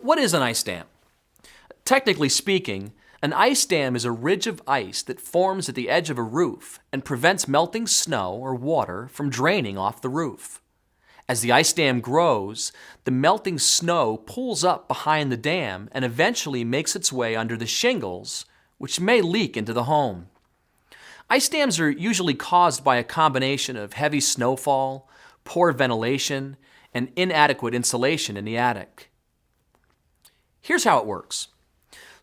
What is an ice dam? Technically speaking, an ice dam is a ridge of ice that forms at the edge of a roof and prevents melting snow or water from draining off the roof. As the ice dam grows, the melting snow pools up behind the dam and eventually makes its way under the shingles, which may leak into the home. Ice dams are usually caused by a combination of heavy snowfall, poor ventilation, and inadequate insulation in the attic. Here's how it works.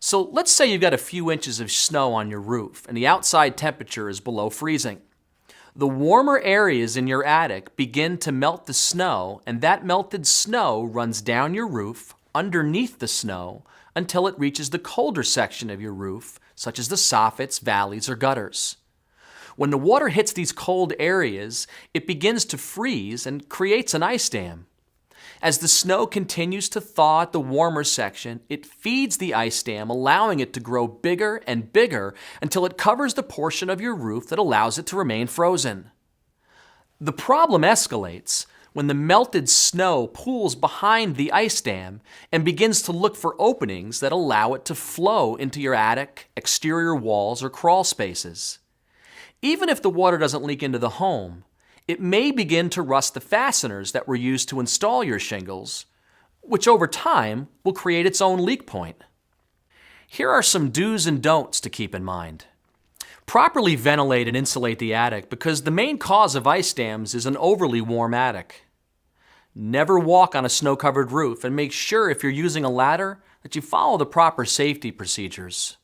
So let's say you've got a few inches of snow on your roof and the outside temperature is below freezing. The warmer areas in your attic begin to melt the snow, and that melted snow runs down your roof, underneath the snow, until it reaches the colder section of your roof, such as the soffits, valleys, or gutters. When the water hits these cold areas, it begins to freeze and creates an ice dam. As the snow continues to thaw at the warmer section, it feeds the ice dam, allowing it to grow bigger and bigger until it covers the portion of your roof that allows it to remain frozen. The problem escalates when the melted snow pools behind the ice dam and begins to look for openings that allow it to flow into your attic, exterior walls, or crawl spaces. Even if the water doesn't leak into the home, it may begin to rust the fasteners that were used to install your shingles, which over time will create its own leak point. Here are some do's and don'ts to keep in mind. Properly ventilate and insulate the attic because the main cause of ice dams is an overly warm attic. Never walk on a snow-covered roof, and make sure if you're using a ladder that you follow the proper safety procedures.